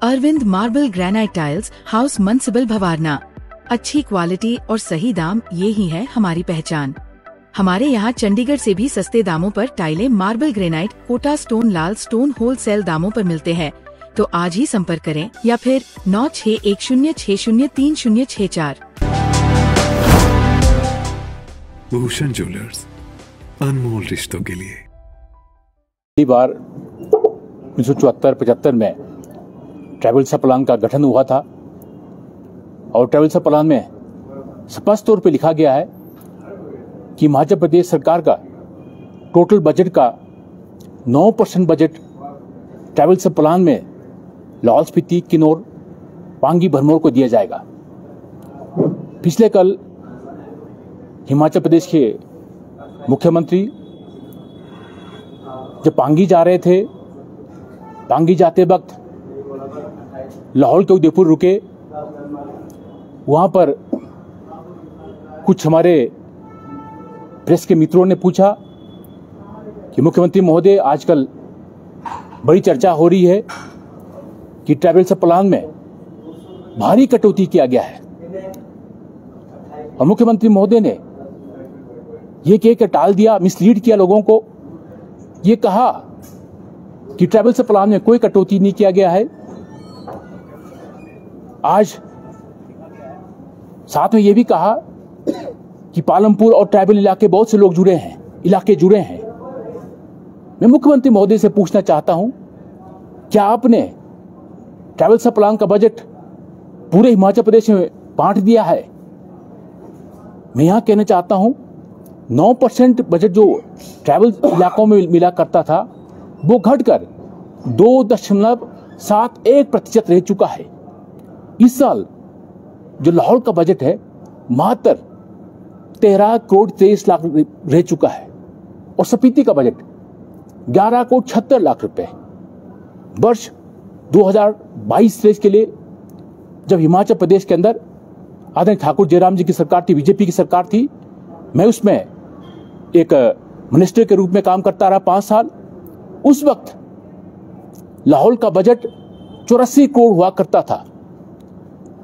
Arvind marble granite tiles, house municipal Bhavarna. अच्छी quality और सही दाम, ये ही है हमारी पहचान। हमारे यहाँ चंडीगढ़ से भी सस्ते दामों पर टाइलें, मार्बल ग्रेनाइट, कोटा स्टोन, लाल स्टोन होलसेल दामों पर मिलते हैं। तो आज ही संपर्क करें या फिर 9610603064। भूषण ज्वेलर्स, अनमोल रिश्तों के लिए। पहली बार 1974-75 में ट्रैवल्स प्लान का गठन हुआ था और ट्रैवल्स प्लान में स्पष्ट तौर पे लिखा गया है कि हिमाचल प्रदेश सरकार का टोटल बजट का 9% बजट ट्रैवल्स प्लान में लाहौल स्पीति, किन्नौर, पांगी, भरमौर को दिया जाएगा। पिछले कल हिमाचल प्रदेश के मुख्यमंत्री जब पांगी जा रहे थे, पांगी जाते वक्त लाहौल के उदयपुर रुके। वहां पर कुछ हमारे प्रेस के मित्रों ने पूछा कि मुख्यमंत्री महोदय, आजकल बड़ी चर्चा हो रही है कि ट्रैवल्स प्लान में भारी कटौती किया गया है। और मुख्यमंत्री महोदय ने यह कह के टाल दिया, मिसलीड किया लोगों को। ये कहा कि ट्रैवल्स प्लान में कोई कटौती नहीं किया गया है। आज साथ में यह भी कहा कि पालमपुर और ट्राइबल इलाके बहुत से लोग जुड़े हैं। मैं मुख्यमंत्री महोदय से पूछना चाहता हूं, क्या आपने ट्रैवल्स प्लान का बजट पूरे हिमाचल प्रदेश में बांट दिया है? मैं यहां कहना चाहता हूं, 9% बजट जो ट्रैवल इलाकों में मिला करता था वो घटकर 2.71% रह चुका है। इस साल जो लाहौल का बजट है मात्र 13 करोड़ 23 लाख रह चुका है और स्पीति का बजट 11 करोड़ 76 लाख रुपए। वर्ष 2022-23 के लिए जब हिमाचल प्रदेश के अंदर आदरणीय ठाकुर जयराम जी की सरकार थी, बीजेपी की सरकार थी, मैं उसमें एक मिनिस्टर के रूप में काम करता रहा 5 साल। उस वक्त लाहौल का बजट 84 करोड़ हुआ करता था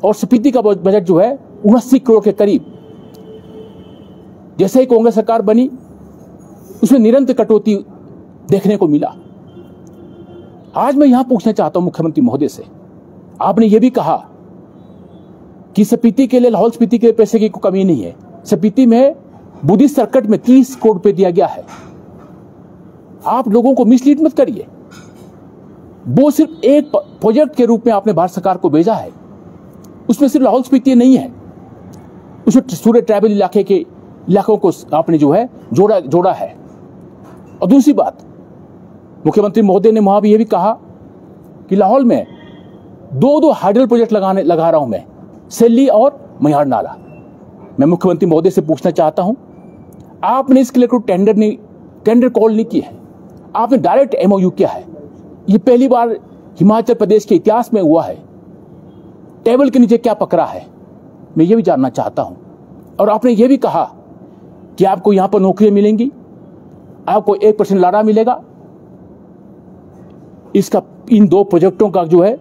और स्पीति का बजट जो है 79 करोड़ के करीब। जैसे ही कांग्रेस सरकार बनी, उसमें निरंतर कटौती देखने को मिला। आज मैं यहां पूछना चाहता हूं मुख्यमंत्री महोदय से, आपने यह भी कहा कि स्पीति के लिए, लाहौल स्पीति के लिए पैसे की कोई कमी नहीं है। स्पीति में बुद्धिस्ट सर्किट में 30 करोड़ रुपए दिया गया है। आप लोगों को मिसलीड मत करिए। वो सिर्फ एक प्रोजेक्ट के रूप में आपने भारत सरकार को भेजा है। उसमें सिर्फ लाहौल स्पीति नहीं है, उसमें सूर्य ट्राइबल इलाकों को आपने जो है जोड़ा है। और दूसरी बात, मुख्यमंत्री महोदय ने वहां भी यह भी कहा कि लाहौल में 2 हाइडल प्रोजेक्ट लगा रहा हूं मैं, सेल्ली और मैहार नाला। मैं मुख्यमंत्री महोदय से पूछना चाहता हूं, आपने इसके लिए कोई टेंडर कॉल नहीं की है, आपने डायरेक्ट MOU किया है। ये पहली बार हिमाचल प्रदेश के इतिहास में हुआ है। टेबल के नीचे क्या पकड़ा है, मैं ये भी जानना चाहता हूं। और आपने ये भी कहा कि आपको यहां पर नौकरियां मिलेंगी, आपको 1% लाड़ा मिलेगा। इसका, इन 2 प्रोजेक्टों का जो है,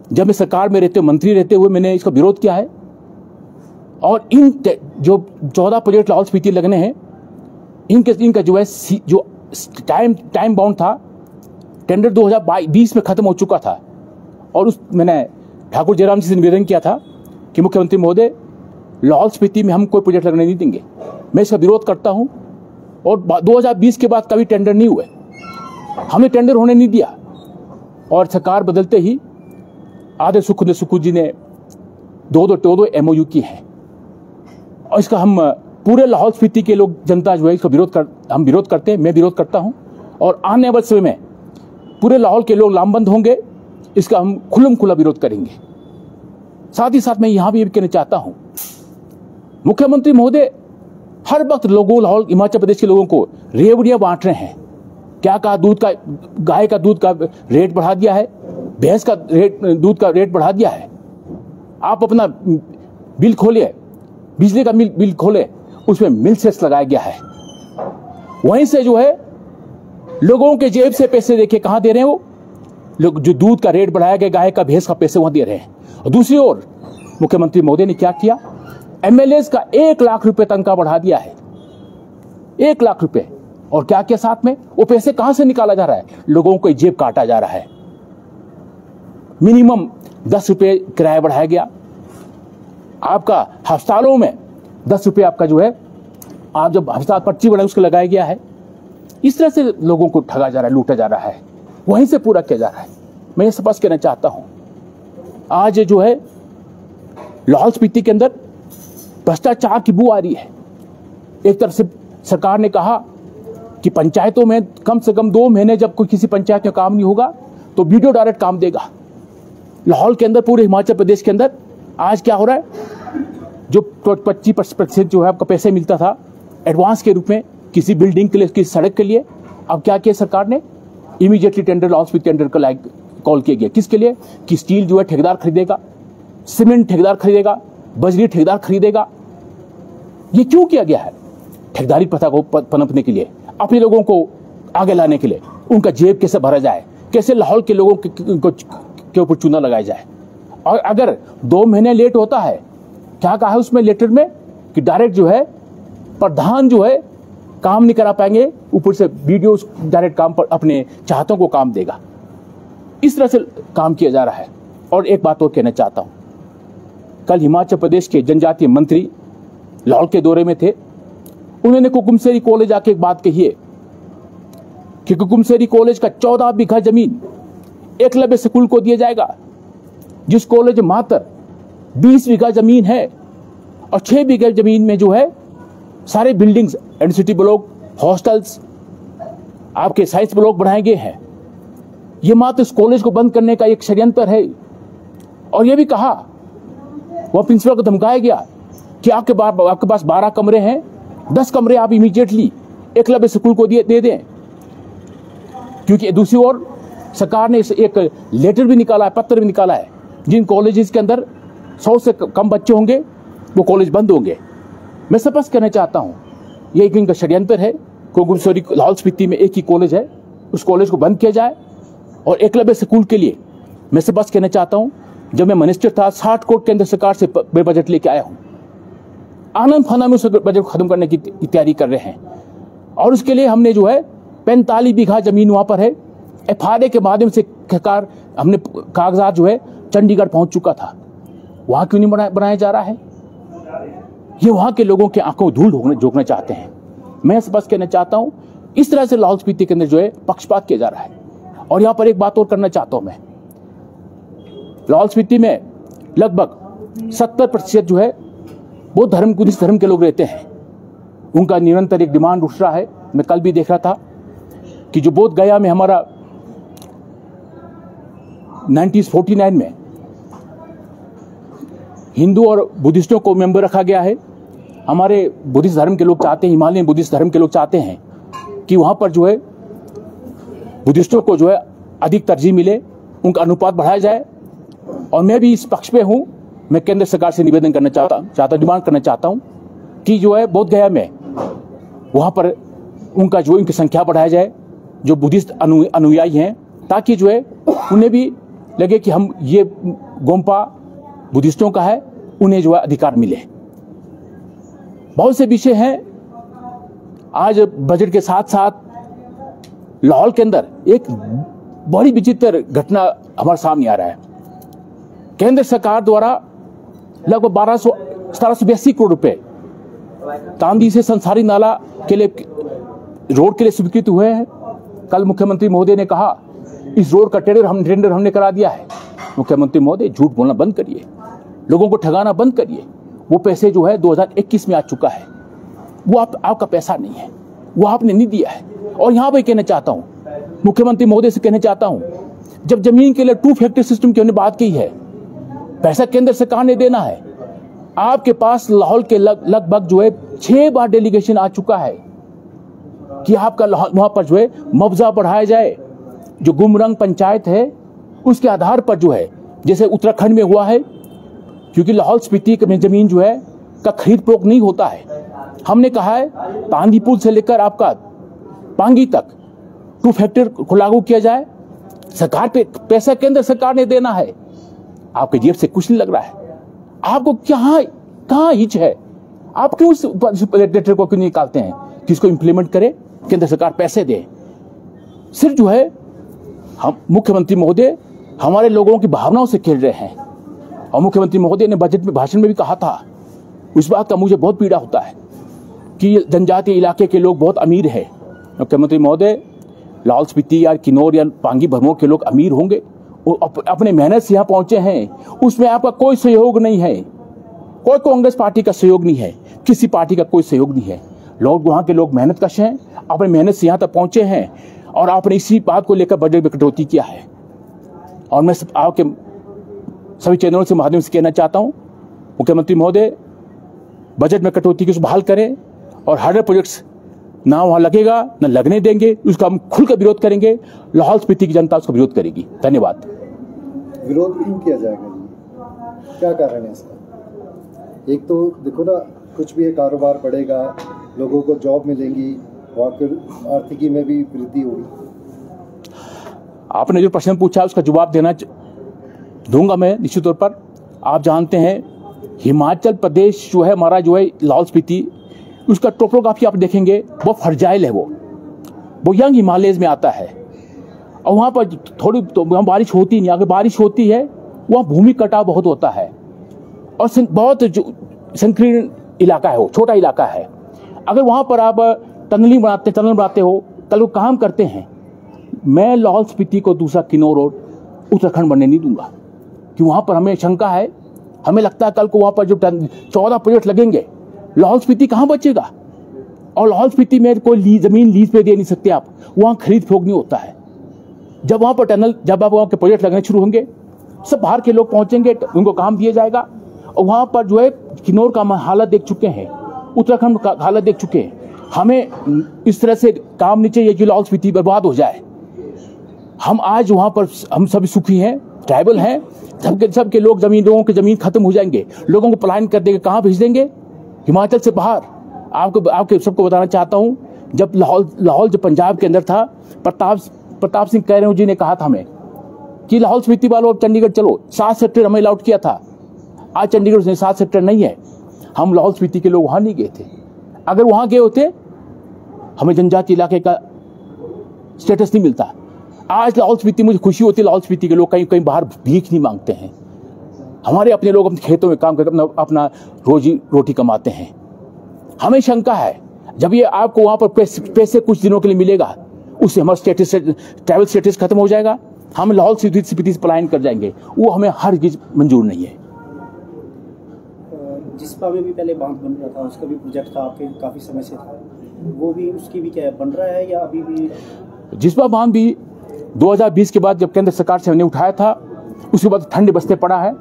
जब मैं सरकार में मंत्री रहते हुए मैंने इसका विरोध किया है। और इन जो 14 प्रोजेक्ट लाहौल स्पीति लगने हैं, इनका जो है जो टाइम बाउंड था, टेंडर 2020 में खत्म हो चुका था। और मैंने ठाकुर जयराम जी से निवेदन किया था कि मुख्यमंत्री महोदय, लाहौल स्पीति में हम कोई प्रोजेक्ट लगने नहीं देंगे। मैं इसका विरोध करता हूं। और 2020 के बाद कभी टेंडर नहीं हुए, हमने टेंडर होने नहीं दिया। और सरकार बदलते ही आदरणीय सुखू जी ने 2 MOU की है। और इसका हम पूरे लाहौल स्पीति के लोग, जनता जो है, इसका हम विरोध करते हैं, मैं विरोध करता हूं। और आने वाले समय में पूरे लाहौल के लोग लामबंद होंगे, इसका हम खुला विरोध करेंगे। साथ ही साथ मैं यहां भी कहना चाहता हूं, मुख्यमंत्री महोदय हर वक्त लोगों, लाहौल हिमाचल प्रदेश के लोगों को रेवड़ियां बांट रहे हैं। क्या कहा, गाय का दूध का रेट बढ़ा दिया है, भैंस का दूध का रेट बढ़ा दिया है। आप अपना बिल खोलिए, बिजली का बिल खोले, उसमें मिल सेस लगाया गया है। वहीं से जो है लोगों के जेब से पैसे देखिए कहां दे रहे हैं वो, लोग जो दूध का रेट बढ़ाया गया, गाय का भैंस का पैसे वहां दे रहे हैं। और दूसरी ओर मुख्यमंत्री महोदय ने क्या किया, एमएलएस का 1 लाख रुपए तनख्वाह बढ़ा दिया है, 1 लाख रुपए। और क्या किया साथ में, वो पैसे कहां से निकाला जा रहा है, लोगों को जेब काटा जा रहा है। मिनिमम 10 रुपए किराया बढ़ाया गया, आपका अस्पतालों में 10 रुपए आपका जो है, आप जब अस्पताल पर्ची बनाए उसको लगाया गया है। इस तरह से लोगों को ठगा जा रहा है, लूटा जा रहा है, वहीं से पूरा किया जा रहा है। मैं ये स्पष्ट कहना चाहता हूं, आज जो है लाहौल स्पीति के अंदर भ्रष्टाचार की बू आ रही है। एक तरफ से सरकार ने कहा कि पंचायतों में कम से कम 2 महीने जब कोई किसी पंचायत में काम नहीं होगा तो वीडियो डायरेक्ट काम देगा। लाहौल के अंदर, पूरे हिमाचल प्रदेश के अंदर आज क्या हो रहा है, जो 25% जो है आपका पैसे मिलता था एडवांस के रूप में किसी बिल्डिंग के लिए, किसी सड़क के लिए, अब क्या किया सरकार ने, immediately tender, Lahaul Spiti tender का कॉल किया गया। किसके लिए, कि स्टील जो है ठेकेदार खरीदेगा, सीमेंट ठेकेदार खरीदेगा, बजरी ठेकेदार खरीदेगा। ये क्यों किया गया है, ठेकेदारी प्रथा को पनपने के लिए, अपने लोगों को आगे लाने के लिए, उनका जेब कैसे भरा जाए, कैसे लाहौल के लोगों के ऊपर चूना लगाया जाए। और अगर 2 महीने लेट होता है, क्या कहा है उसमें लेटर में, कि डायरेक्ट जो है प्रधान जो है काम नहीं करा पाएंगे, ऊपर से वीडियो डायरेक्ट काम पर अपने चाहतों को काम देगा। इस तरह से काम किया जा रहा है। और एक बात और कहना चाहता हूं, कल हिमाचल प्रदेश के जनजातीय मंत्री लाहौल के दौरे में थे, उन्होंने कुकुमसेरी कॉलेज आके एक बात कही है कि कुकुमसेरी कॉलेज का 14 बीघा जमीन एकलव्य स्कूल को दिया जाएगा, जिस कॉलेज मात्र 20 बीघा जमीन है और 6 बीघा जमीन में जो है सारे बिल्डिंग्स, एनसीटी ब्लॉक, हॉस्टल्स, आपके साइंस ब्लॉक बनाए गए हैं। यह मात्र इस कॉलेज को बंद करने का एक षड्यंत्र है। और यह भी कहा, वह प्रिंसिपल को धमकाया गया कि आपके पास 12 कमरे हैं, 10 कमरे आप इमीडिएटली एकलव्य स्कूल को दे दें। क्योंकि दूसरी ओर सरकार ने एक लेटर भी निकाला है, पत्र भी निकाला है, जिन कॉलेजेस के अंदर 100 से कम बच्चे होंगे वो कॉलेज बंद होंगे। मैं स्पष्ट कहना चाहता हूं, ये एक इनका षड्यंत्र है। कुकुमसेरी लाहौल स्पीति में एक ही कॉलेज है, उस कॉलेज को बंद किया जाए। और एकलव्य स्कूल के लिए मैं स्पष्ट कहना चाहता हूं, जब मैं मिनिस्टर था 60 करोड़ केंद्र सरकार से बजट लेके आया हूं, आनंद फानन में उस बजट को खत्म करने की तैयारी कर रहे हैं। और उसके लिए हमने जो है 45 बीघा जमीन वहां पर है, एफआरए के माध्यम से सरकार, हमने कागजात जो है चंडीगढ़ पहुंच चुका था, वहां क्यों नहीं बनाया जा रहा है। ये वहां के लोगों के आंखों धूल झोंकना चाहते हैं। मैं स्पष्ट कहना चाहता हूं, इस तरह से लाहौल स्पीति के अंदर जो है पक्षपात किया जा रहा है। और यहां पर एक बात और करना चाहता हूं मैं, लाहौल स्पीति में लगभग 70% जो है बौद्ध धर्म, बुद्धिस्ट धर्म के लोग रहते हैं। उनका निरंतर एक डिमांड उठ रहा है। मैं कल भी देख रहा था कि जो बोध गया में हमारा 1949 में हिंदू और बुद्धिस्टों को मेंबर रखा गया है। हमारे बुद्धिस्ट धर्म के लोग चाहते हैं, हिमालयन बुद्धिस्ट धर्म के लोग चाहते हैं कि वहां पर जो है बुद्धिस्टों को जो है अधिक तरजीह मिले, उनका अनुपात बढ़ाया जाए। और मैं भी इस पक्ष पे हूं। मैं केंद्र सरकार से निवेदन करना डिमांड करना चाहता हूं कि जो है बोध गया में वहां पर उनका जो इनकी संख्या बढ़ाया जाए, जो बुद्धिस्ट अनुयायी हैं, ताकि जो है उन्हें भी लगे कि हम ये गोम्पा बुद्धिस्टों का है, उन्हें जो है अधिकार मिले। बहुत से विषय हैं। आज बजट के साथ साथ लाहौल के अंदर एक बड़ी विचित्र घटना हमारे सामने आ रहा है। केंद्र सरकार द्वारा लगभग 1782 करोड़ रुपए तांदी से संसारी नाला के लिए, रोड के लिए स्वीकृत हुए हैं। कल मुख्यमंत्री महोदय ने कहा इस रोड का टेंडर हमने करा दिया है। मुख्यमंत्री महोदय, झूठ बोलना बंद करिए, लोगों को ठगाना बंद करिए। वो पैसे जो है 2021 में आ चुका है, वो आपका पैसा नहीं है, वो आपने नहीं दिया है। और यहां पर कहना चाहता हूं, मुख्यमंत्री महोदय से कहना चाहता हूं, जब जमीन के लिए 2 फैक्टर सिस्टम की हमने बात की है, पैसा केंद्र सरकार ने देना है। आपके पास लाहौल के लगभग जो है 6 बार डेलीगेशन आ चुका है कि आपका वहां पर जो है मुआवजा बढ़ाया जाए। जो गुमरंग पंचायत है उसके आधार पर जो है, जैसे उत्तराखंड में हुआ है, क्योंकि लाहौल स्पीति में जमीन जो है का खरीद फरोख्त नहीं होता है। हमने कहा है तांदी पुल से लेकर आपका पांगी तक 2 फैक्टर को लागू किया जाए सरकार पे पैसा केंद्र सरकार ने देना है, आपके जेब से कुछ नहीं लग रहा है। आपको कहां हिच है? आप क्यों उस लेटर को क्यों निकालते हैं कि इसको इंप्लीमेंट करे, केंद्र सरकार पैसे दे? सिर्फ जो है हम मुख्यमंत्री महोदय हमारे लोगों की भावनाओं से खेल रहे हैं। और मुख्यमंत्री महोदय ने बजट में भाषण में भी कहा था, इस बात का मुझे बहुत पीड़ा होता है कि जनजातीय इलाके के लोग बहुत अमीर हैं। मुख्यमंत्री महोदय, लाहौल स्पीति या किन्नौर या पांगी भरमौर के लोग अमीर होंगे, अपने मेहनत से यहाँ पहुंचे हैं, उसमें आपका कोई सहयोग नहीं है, कोई कांग्रेस पार्टी का सहयोग नहीं है, किसी पार्टी का कोई सहयोग नहीं है। लोग वहां के लोग मेहनत कश हैं, अपनी मेहनत से यहाँ तक पहुंचे हैं और आपने इसी बात को लेकर बजट में कटौती किया है। और मैं आपके सभी चैनलों से माध्यम से कहना चाहता हूं, मुख्यमंत्री महोदय बजट में कटौती को बहाल करें और हार्डर प्रोजेक्ट्स ना वहां लगेगा ना लगने देंगे, उसका हम खुलकर विरोध करेंगे। लाहौल स्पीति की जनता उसका विरोध करेगी। धन्यवाद। विरोध क्यों किया जाएगा जी? क्या कारण है इसका? एक तो देखो ना, कुछ भी कारोबार बढ़ेगा, लोगों को जॉब मिलेंगी, आर्थिकी में भी वृद्धि होगी। आपने जो प्रश्न पूछा उसका जवाब दूंगा मैं निश्चित तौर पर। आप जानते हैं हिमाचल प्रदेश जो है हमारा, जो है लाहौल स्पीति, उसका टोपोग्राफी आप देखेंगे वो फर्जाइल है, वो यंग हिमालयज में आता है और वहाँ पर थोड़ी तो वहाँ बारिश होती नहीं। अगर बारिश होती है वहाँ भूमि कटाव बहुत होता है और बहुत संकीर्ण इलाका है, वो छोटा इलाका है। अगर वहाँ पर आप टनल बनाते हो, कल वो काम करते हैं, मैं लाहौल स्पीति को दूसरा किन्नौर और उत्तराखंड बनने नहीं दूंगा, कि वहाँ पर हमें शंका है। हमें लगता है कल को वहाँ पर जो 14 प्रोजेक्ट लगेंगे, लाहौल स्पीति कहाँ बचेगा? और लाहौल स्पीति में कोई जमीन लीज पे दे नहीं सकते आप, वहाँ खरीद फरोख्त नहीं होता है। जब वहाँ पर जब आप वहाँ के प्रोजेक्ट लगने शुरू होंगे, सब बाहर के लोग पहुंचेंगे, उनको काम दिया जाएगा। और वहाँ पर जो है किन्नौर का हालत देख चुके हैं, उत्तराखंड का हालत देख चुके हैं। हमें इस तरह से काम नहीं चाहिए कि लाहौल स्पीति बर्बाद हो जाए। हम आज वहाँ पर हम सभी सुखी हैं, ट्राइबल हैं, सबके लोगों की जमीन खत्म हो जाएंगे, लोगों को पलायन कर देंगे, कहाँ भेज देंगे? हिमाचल से बाहर। आपके सबको बताना चाहता हूँ, जब लाहौल जो पंजाब के अंदर था, प्रताप सिंह कैरों जी ने कहा था हमें कि लाहौल स्पीति वालों अब चंडीगढ़ चलो, 7 सेक्टर हमें अलाउट किया था। आज चंडीगढ़ में 7 सेक्टर नहीं है। हम लाहौल स्पीति के लोग वहां नहीं गए थे। अगर वहां गए होते हमें जनजातीय इलाके का स्टेटस नहीं मिलता। आज लाहौल स्पीति, मुझे खुशी होती है लाहौल स्पीति के लोग कहीं बाहर भीख नहीं मांगते हैं। हमारे अपने लोग अपने खेतों में काम करके अपना रोजी रोटी कमाते हैं। हमें शंका है, जब ये आपको वहां पर पैसे कुछ दिनों के लिए मिलेगा, उससे हमारा स्टेटस, ट्रैवल स्टेटस खत्म हो जाएगा, हम लाहौल स्पीति से पलायन कर जाएंगे। वो हमें हर चीज मंजूर नहीं है। जिस्पा में भी पहले बांध बन रहा था, उसका भी प्रोजेक्ट था आपके काफी समय से था, वो भी उसकी भी क्या बन रहा है या अभी भी? जिस्पा बांध भी 2020 के बाद जब केंद्र सरकार से हमने उठाया था, उसके बाद ठंडे बस्ते पड़ा है,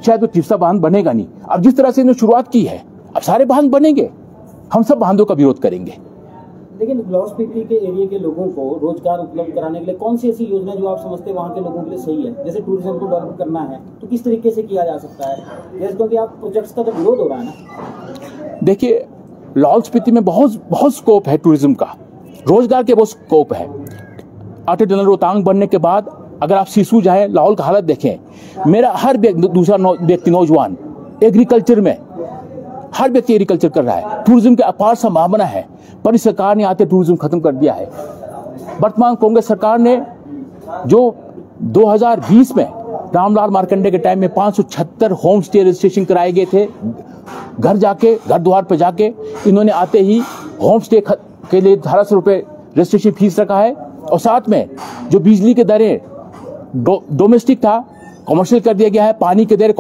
शायद वो जिस्पा बांध बनेगा नहीं। अब जिस तरह से इन्होंने शुरुआत की है, अब सारे बांध बनेंगे, हम सब बांधों का विरोध करेंगे। लेकिन लाहौल स्पीति के एरिया के लोगों को रोजगार उपलब्ध कराने के लिए कौन सी ऐसी योजना जो आप समझते हैं वहाँ के लोगों के लिए सही है? जैसे टूरिज्म को डेवलप करना है तो किस तरीके से किया जा सकता है? जैसे क्योंकि आप प्रोजेक्ट्स का तो विरोध हो रहा है ना। देखिए, लाहौल स्पीति में बहुत स्कोप है टूरिज्म का, रोजगार के बहुत स्कोप है। अटल टनल रोहतांग बनने के बाद अगर आप सिसु जाए, लाहौल का हालत देखें, मेरा हर दूसरा व्यक्ति नौजवान एग्रीकल्चर में, हर व्यक्ति एग्रीकल्चर कर रहा है। टूरिज्म की अपार संभावना है, पर इस सरकार ने आते टूरिज्म खत्म कर दिया है। वर्तमान कांग्रेस सरकार ने जो 2020 में रामलाल मार्कंडे के टाइम में 576 होम स्टे रजिस्ट्रेशन कराए गए थे, घर द्वार पर जाके, इन्होंने आते ही होम स्टे के लिए 1800 रुपए रजिस्ट्रेशन फीस रखा है। और साथ में जो बिजली के दरें डोमेस्टिक था, कमर्शियल कर दिया गया है। पानी के दर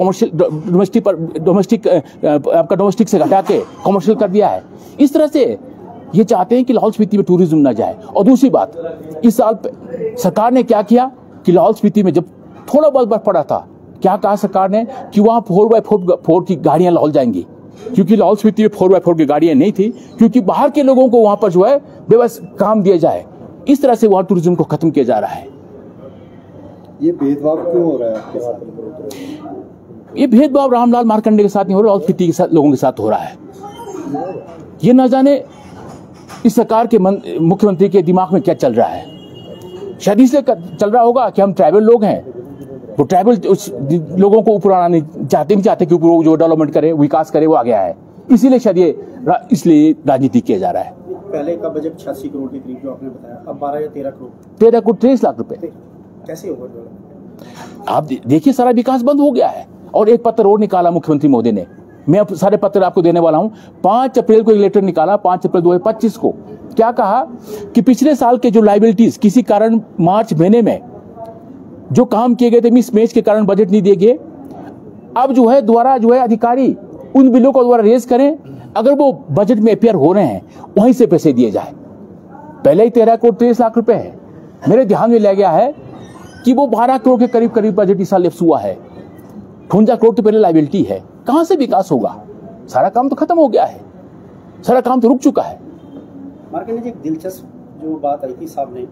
डोमेस्टिक से घटा के कमर्शियल कर दिया है। इस तरह से ये चाहते हैं कि लाहौल स्पीति में टूरिज्म ना जाए। और दूसरी बात, इस साल सरकार ने क्या किया कि लाहौल स्पीति में जब थोड़ा बहुत बर्फ पड़ा था, क्या कहा सरकार ने कि वहां 4x4 की गाड़ियां लाहौल जाएंगी, क्योंकि लाहौल स्पीति में 4x4 की गाड़ियां नहीं थी, क्योंकि बाहर के लोगों को वहां पर जो है व्यवस्था काम दिया जाए। इस तरह से वहां टूरिज्म को खत्म किया जा रहा है। ये भेदभाव क्यों हो रहा है आपके साथ? ये भेदभाव रामलाल मार्कंडे के साथ नहीं हो रहा, लाहौल स्पीति के साथ लोगों के साथ हो रहा है। ये न जाने इस सरकार के मुख्यमंत्री के दिमाग में क्या चल रहा है। शायद इसलिए चल रहा होगा कि हम ट्राइबल लोग हैं, तो ट्राइबल लोगों को ऊपर आना नहीं चाहते कि ऊपर जो डेवलपमेंट करे, विकास करे, वो आ गया है। इसीलिए शायद इसलिए राजनीति किया जा रहा है। पहले का बजट 86 करोड़ के करीब जो आपने बताया, अब 12 या 13 करोड़ 23 लाख रुपए। कैसे होगा? आप देखिए सारा विकास बंद हो गया है। और एक पत्र और निकाला मुख्यमंत्री महोदय ने, मैं अब सारे पत्र आपको देने वाला हूं। 5 अप्रैल को एक लेटर निकाला, 5 अप्रैल 2025 को। क्या कहा कि पिछले साल के जो लाइबिलिटीज किसी कारण मार्च महीने में जो काम किए गए थे, मिसमैच के कारण बजट नहीं दिए गए, अब जो है दोबारा जो है अधिकारी उन बिलों को दोबारा रेज करें, अगर वो बजट में अपियर हो रहे हैं वहीं से पैसे दिए जाए। पहले ही 13 करोड़ 23 लाख रुपए है। मेरे ध्यान में ले गया है कि वो 12 करोड़ के करीब बजट इस साल लैप्स हुआ है। 58 करोड़ तो पहले लाइबिलिटी है। कहां से विकास होगा? सारा काम तो खत्म हो गया है, सारा काम तो रुक चुका है। मार्केट ने एक दिलचस्प जो बात आई थी सामने,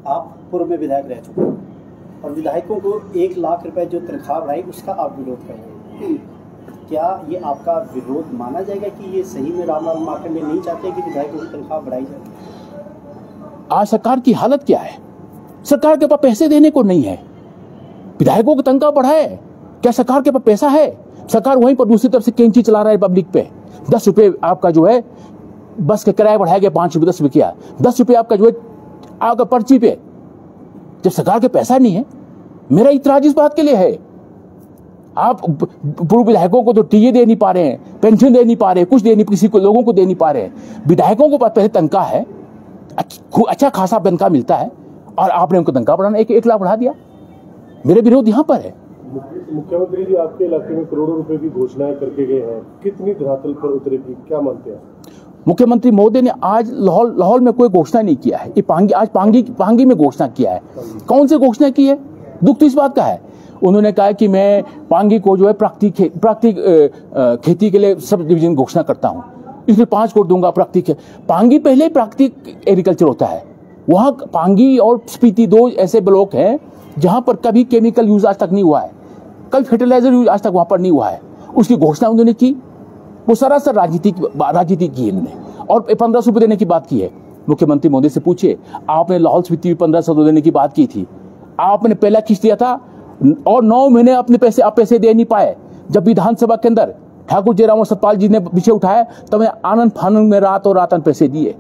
आप पूर्व में विधायक रह चुके हैं और विधायकों को 1 लाख रुपए जो तनख्वाह बढ़ाई उसका आप विरोध करेंगे, क्या ये आपका विरोध माना जाएगा कि ये सही में रामलाल मार्कंडे नहीं चाहते कि विधायकों की तनख्वाह बढ़ाई जाए? आज सरकार की हालत क्या है? सरकार के पास पैसे देने को नहीं है। विधायकों की तनख्वाह बढ़ाए, क्या सरकार के पास पैसा है? सरकार वहीं पर दूसरी तरफ से कैंची चला रहा है पब्लिक पे। 10 रुपए आपका जो है बस के किराया बढ़ाया गया, 5 रुपए 10 रुपए किया, 10 रुपए आपका जो है आपका पर्ची पे, जब सरकार के पैसा नहीं है। मेरा इतराज इस बात के लिए है, आप पूर्व विधायकों को तो टीए दे नहीं पा रहे हैं, पेंशन दे नहीं पा रहे, कुछ दे नहीं, किसी को लोगों को दे नहीं पा रहे हैं। विधायकों को पहले तनख्वाह है, अच्छा खासा तनख्वाह मिलता है, और आपने उनको तनख्वाह बढ़ाना 1 लाख बढ़ा दिया। मेरे विरोध यहाँ पर है। मुख्यमंत्री जी आपके इलाके में करोड़ों रुपए की घोषणाएं करके गए हैं, कितनी धरातल पर उतरेगी, क्या मानते हैं? मुख्यमंत्री महोदय ने आज लाहौल में कोई घोषणा नहीं किया है। ये पांगी में घोषणा किया है। कौन सी घोषणा की है? दुख तो इस बात का है, उन्होंने कहा कि मैं पांगी को जो है प्राकृतिक खेती के लिए सब डिवीजन घोषणा करता हूं, इसलिए 5 करोड़ दूंगा प्राकृतिक। पांगी पहले प्राकृतिक एग्रीकल्चर होता है। वहां पांगी और स्पीति 2 ऐसे ब्लॉक हैं जहां पर कभी केमिकल यूज आज तक नहीं हुआ है, कभी फर्टिलाइजर यूज आज तक वहां पर नहीं हुआ है। उसकी घोषणा उन्होंने की, वो सरासर राजनीति की इन्होंने, और 1500 रुपए देने की बात की है। मुख्यमंत्री मोदी से पूछिए, आपने लाहौल स्पीति में 1500 देने की बात की थी, आपने पहला किस्त दिया था और 9 महीने अपने पैसे दे नहीं पाए। जब विधानसभा के अंदर ठाकुर जयराम और सतपाल जी ने विषय उठाया तब आनंद फानंद में रातों रात पैसे दिए।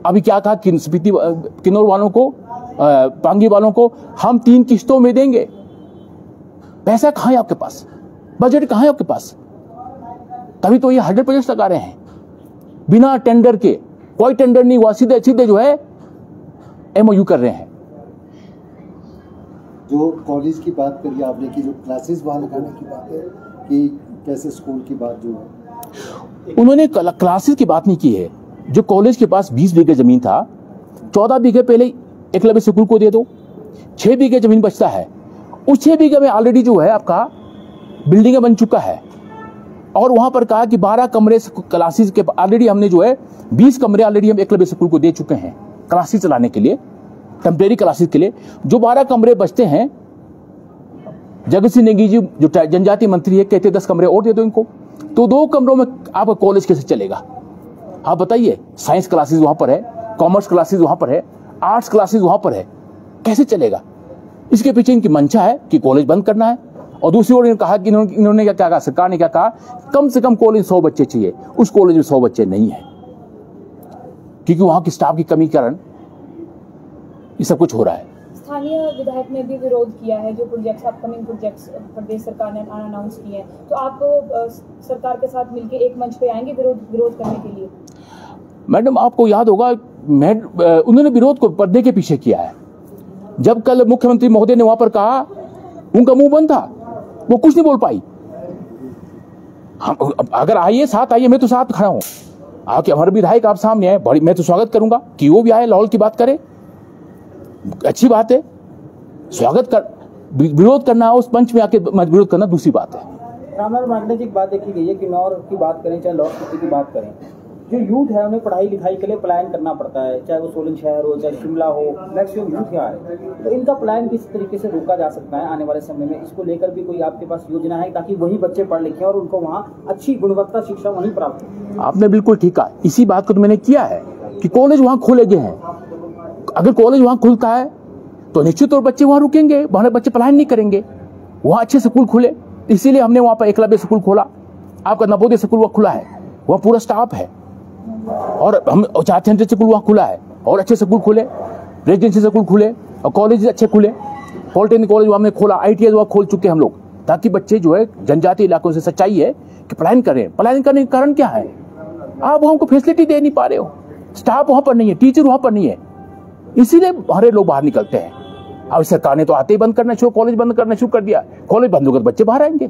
अभी क्या कहा कि स्पीति किन्नौर वालों को, पांगी वालों को हम 3 किस्तों में देंगे। पैसा कहां है आपके पास? बजट कहां है आपके पास? तभी तो ये 100% लगा रहे हैं बिना टेंडर के। कोई टेंडर नहीं हुआ, सीधे जो है एमओयू कर रहे हैं। जो कॉलेज की बात करिए आपने की, जो क्लासेस वहां लगाने की बात है कि कैसे स्कूल की बात जो है, उन्होंने क्लासेस की बात नहीं की है। जो कॉलेज के पास 20 बीघे जमीन था, 14 बीघे पहले एकलव्य स्कूल को दे दो, 6 बीघे जमीन बचता है। उस 6 बीघे में ऑलरेडी जो है आपका बिल्डिंग बन चुका है, और वहां पर कहा कि 12 कमरे क्लासेस के ऑलरेडी हमने जो है 20 कमरे ऑलरेडी हम एकलव्य स्कूल को दे चुके हैं क्लासेस चलाने के लिए, टेम्परेरी क्लासेस के लिए। जो 12 कमरे बचते हैं, जगत सिंह नेगी जी जो जनजातीय मंत्री है कहते 10 कमरे और दे दो इनको, तो 2 कमरों में आपका कॉलेज कैसे चलेगा? आप बताइए। साइंस क्लासेस वहां पर है, कॉमर्स क्लासेस वहां पर है, आर्ट्स क्लासेस वहां पर है, कैसे चलेगा? इसके पीछे इनकी मंशा है कि कॉलेज बंद करना है। और दूसरी ओर कहा कि इन्होंने क्या कहा, सरकार ने क्या कहा, कम से कम कॉलेज 100 बच्चे चाहिए। उस कॉलेज में 100 बच्चे नहीं है, क्योंकि वहां की स्टाफ की कमी के कारण ये सब कुछ हो रहा है। स्थानीय विधायक ने भी विरोध किया है, जो प्रोजेक्ट्स अपकमिंग प्रोजेक्ट्स प्रदेश सरकार ने अनाउंस किए हैं, तो आप सरकार के साथ मिलकर एक मंच पे आएंगे विरोध करने के लिए? मैडम, आपको याद होगा उन्होंने विरोध को पर्दे के पीछे किया है। जब कल मुख्यमंत्री महोदय ने वहां पर कहा, उनका मुंह बंद था, वो कुछ नहीं बोल पाई। हम अगर आइए, साथ आइए, मैं तो साथ खड़ा हूं। आके हमारे विधायक आप सामने आए, बड़ी मैं तो स्वागत करूंगा कि वो भी आए, लाहौल की बात करे, अच्छी बात है। स्वागत कर, विरोध करना उस मंच में आके विरोध करना दूसरी बात है। रामलाल मार्कंडे जी, एक बात देखी गई है, किन्नौर की बात करें चाहे लाहौल स्पीति की बात करें, जो यूथ है उन्हें पढ़ाई लिखाई के लिए पलायन करना पड़ता है, चाहे वो सोलन शहर हो चाहे शिमला हो, मैक्सिमम यूथ यहाँ है। तो इनका पलायन किस तरीके से रोका जा सकता है आने वाले समय में? इसको लेकर भी कोई आपके पास योजना है ताकि वही बच्चे पढ़ लिखें और उनको वहाँ अच्छी गुणवत्ता शिक्षा वहीं प्राप्त हो? आपने बिल्कुल ठीक कहा। इसी बात को तो मैंने किया है कि कॉलेज वहां खोले गए हैं। अगर कॉलेज वहां खुलता है तो निश्चित तौर बच्चे वहां रुकेंगे, वहां बच्चे पलायन नहीं करेंगे, वहां अच्छे स्कूल खुले। इसीलिए हमने वहां पर एकलव्य स्कूल खोला, आपका नवोदय स्कूल वहां खुला है, वहां पूरा स्टाफ है, और हम चाहते हैं स्कूल वहां खुला है, और अच्छे स्कूल खुले, रेजिडेंसी स्कूल खुले, और कॉलेज अच्छे खुले, पॉलिटेक्निक कॉलेज हमने खोला, ITI वहां खोल चुके हम लोग, ताकि बच्चे जो है जनजातीय इलाकों से, सच्चाई है कि पलायन करें। पलायन करने का कारण क्या है? आप हमको फैसिलिटी दे नहीं पा रहे हो, स्टाफ वहां पर नहीं है, टीचर वहां पर नहीं है, इसीलिए हमारे लोग बाहर निकलते हैं। अब सरकार ने तो आते ही बंद करना शुरू, कॉलेज बंद करना शुरू कर दिया, कॉलेज बंद होकर बच्चे बाहर आएंगे।